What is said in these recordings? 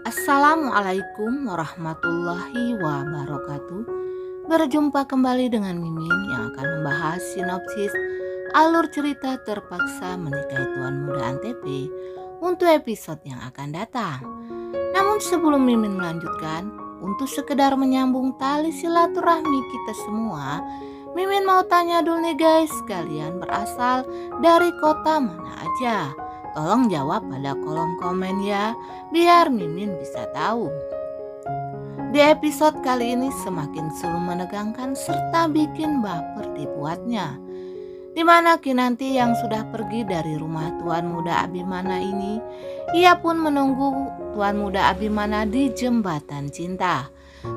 Assalamualaikum warahmatullahi wabarakatuh. Berjumpa kembali dengan Mimin yang akan membahas sinopsis alur cerita Terpaksa Menikahi Tuan Muda Antp untuk episode yang akan datang. Namun sebelum Mimin melanjutkan, untuk sekedar menyambung tali silaturahmi kita semua, Mimin mau tanya dulu nih guys, kalian berasal dari kota mana aja? Tolong jawab pada kolom komen ya, biar Mimin bisa tahu. Di episode kali ini semakin seru, menegangkan serta bikin baper dibuatnya. Dimana Kinanti yang sudah pergi dari rumah Tuan Muda Abimana ini, ia pun menunggu Tuan Muda Abimana di jembatan cinta.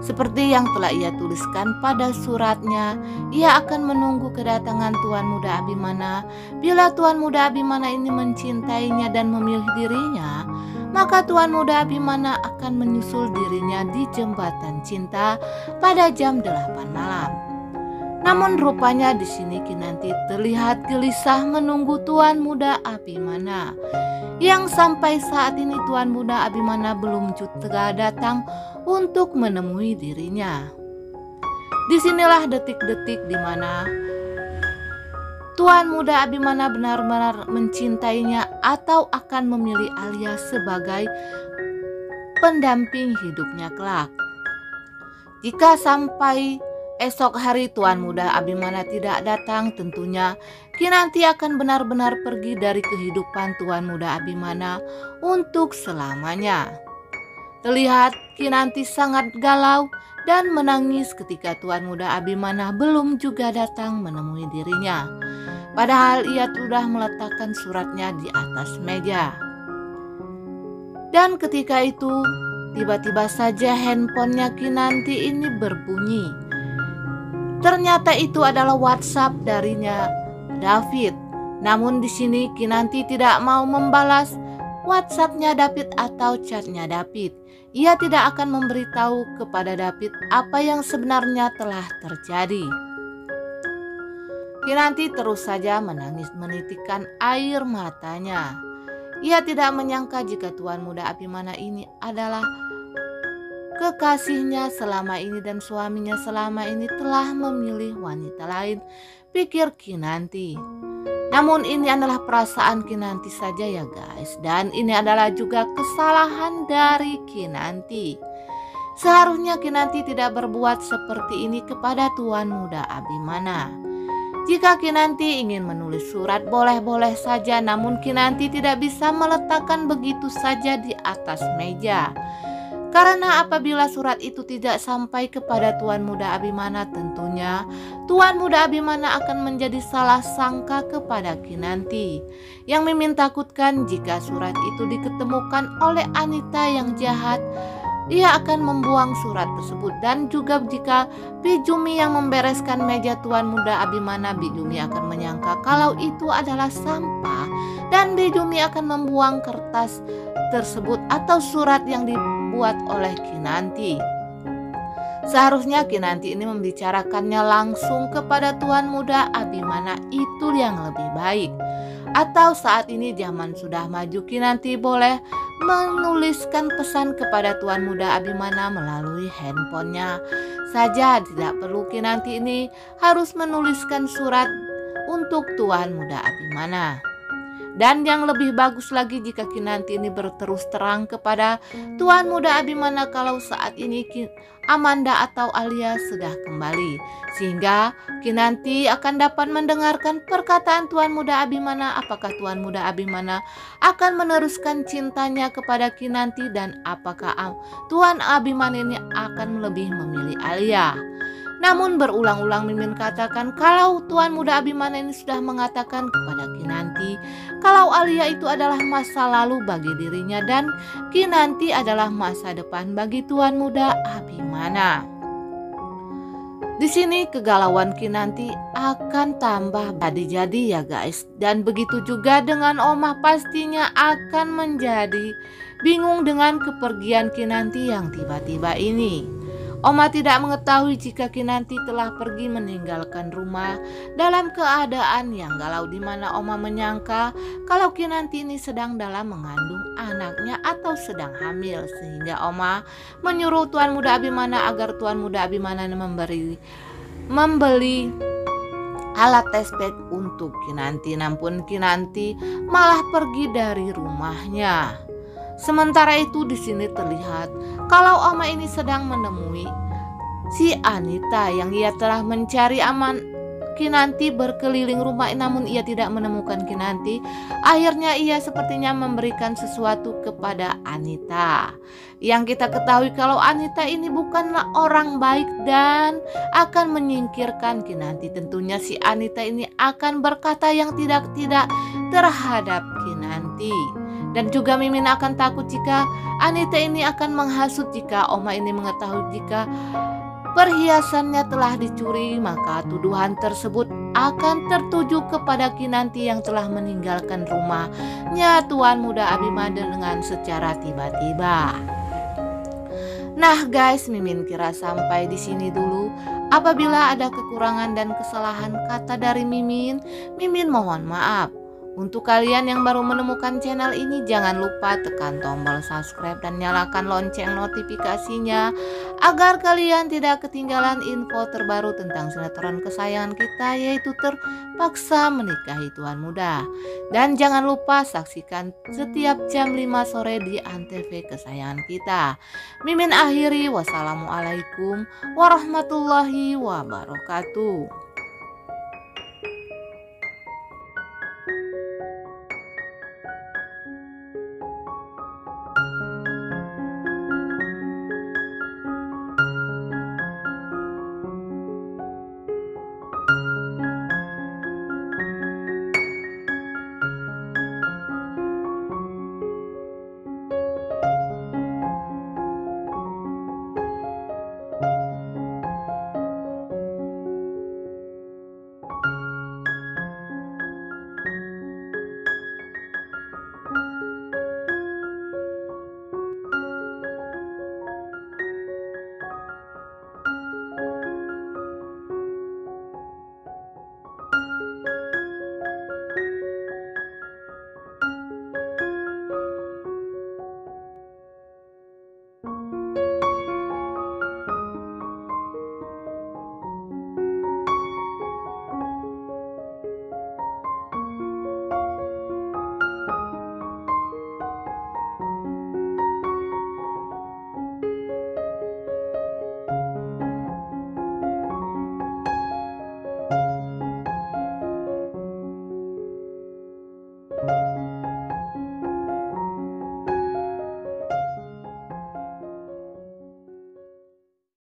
Seperti yang telah ia tuliskan pada suratnya, ia akan menunggu kedatangan Tuan Muda Abimana. Bila Tuan Muda Abimana ini mencintainya dan memilih dirinya, maka Tuan Muda Abimana akan menyusul dirinya di jembatan cinta pada jam 8 malam. Namun rupanya di sini Kinanti terlihat gelisah menunggu Tuan Muda Abimana, yang sampai saat ini Tuan Muda Abimana belum juga datang untuk menemui dirinya. Disinilah detik-detik di mana Tuan Muda Abimana benar-benar mencintainya atau akan memilih Alia sebagai pendamping hidupnya kelak. Jika sampai esok hari Tuan Muda Abimana tidak datang, tentunya Kinanti akan benar-benar pergi dari kehidupan Tuan Muda Abimana untuk selamanya. Terlihat Kinanti sangat galau dan menangis ketika Tuan Muda Abimana belum juga datang menemui dirinya. Padahal ia sudah meletakkan suratnya di atas meja. Dan ketika itu tiba-tiba saja handphonenya Kinanti ini berbunyi. Ternyata itu adalah WhatsApp darinya David. Namun di sini Kinanti tidak mau membalas WhatsApp-nya David atau chat-nya David. Ia tidak akan memberitahu kepada David apa yang sebenarnya telah terjadi. Kinanti terus saja menangis menitikkan air matanya. Ia tidak menyangka jika Tuan Muda Abimana ini adalah kekasihnya selama ini dan suaminya selama ini telah memilih wanita lain, pikir Kinanti. Namun ini adalah perasaan Kinanti saja ya guys, dan ini adalah juga kesalahan dari Kinanti. Seharusnya Kinanti tidak berbuat seperti ini kepada Tuan Muda Abimana. Jika Kinanti ingin menulis surat boleh-boleh saja, namun Kinanti tidak bisa meletakkan begitu saja di atas meja. Karena apabila surat itu tidak sampai kepada Tuan Muda Abimana, tentunya Tuan Muda Abimana akan menjadi salah sangka kepada Kinanti. Yang Mimin takutkan jika surat itu diketemukan oleh Anita yang jahat, ia akan membuang surat tersebut. Dan juga jika Bijumi yang membereskan meja Tuan Muda Abimana, Bijumi akan menyangka kalau itu adalah sampah dan Bijumi akan membuang kertas tersebut atau surat yang dibuat oleh Kinanti. Seharusnya Kinanti ini membicarakannya langsung kepada Tuan Muda Abimana, itu yang lebih baik. Atau saat ini zaman sudah maju, Kinanti boleh menuliskan pesan kepada Tuan Muda Abimana melalui handphonenya saja. Tidak perlu Kinanti ini harus menuliskan surat untuk Tuan Muda Abimana. Dan yang lebih bagus lagi jika Kinanti ini berterus terang kepada Tuan Muda Abimana kalau saat ini Amanda atau Alia sudah kembali, sehingga Kinanti akan dapat mendengarkan perkataan Tuan Muda Abimana. Apakah Tuan Muda Abimana akan meneruskan cintanya kepada Kinanti, dan apakah Tuan Abimana ini akan lebih memilih Alia. Namun berulang-ulang Mimin katakan kalau Tuan Muda Abimana ini sudah mengatakan kepada Kinanti kalau Alia itu adalah masa lalu bagi dirinya dan Kinanti adalah masa depan bagi Tuan Muda Abimana. Di sini kegalauan Kinanti akan tambah jadi ya guys. Dan begitu juga dengan Omah, pastinya akan menjadi bingung dengan kepergian Kinanti yang tiba-tiba ini. Oma tidak mengetahui jika Kinanti telah pergi meninggalkan rumah dalam keadaan yang galau, di mana Oma menyangka kalau Kinanti ini sedang dalam mengandung anaknya atau sedang hamil, sehingga Oma menyuruh Tuan Muda Abimana agar Tuan Muda Abimana membeli alat tes pack untuk Kinanti. Namun Kinanti malah pergi dari rumahnya. Sementara itu di sini terlihat kalau Oma ini sedang menemui si Anita yang ia telah mencari Kinanti berkeliling rumah, namun ia tidak menemukan Kinanti. Akhirnya ia sepertinya memberikan sesuatu kepada Anita. Yang kita ketahui kalau Anita ini bukanlah orang baik dan akan menyingkirkan Kinanti. Tentunya si Anita ini akan berkata yang tidak-tidak terhadap Kinanti. Dan juga Mimin akan takut jika Anita ini akan menghasut jika Oma ini mengetahui jika perhiasannya telah dicuri, maka tuduhan tersebut akan tertuju kepada Kinanti yang telah meninggalkan rumahnya Tuan Muda Abimana dengan secara tiba-tiba. Nah guys, Mimin kira sampai di sini dulu. Apabila ada kekurangan dan kesalahan kata dari Mimin mohon maaf. Untuk kalian yang baru menemukan channel ini, jangan lupa tekan tombol subscribe dan nyalakan lonceng notifikasinya agar kalian tidak ketinggalan info terbaru tentang sinetron kesayangan kita, yaitu Terpaksa Menikahi Tuan Muda. Dan jangan lupa saksikan setiap jam 5 sore di Antv kesayangan kita. Mimin akhiri, wassalamualaikum warahmatullahi wabarakatuh.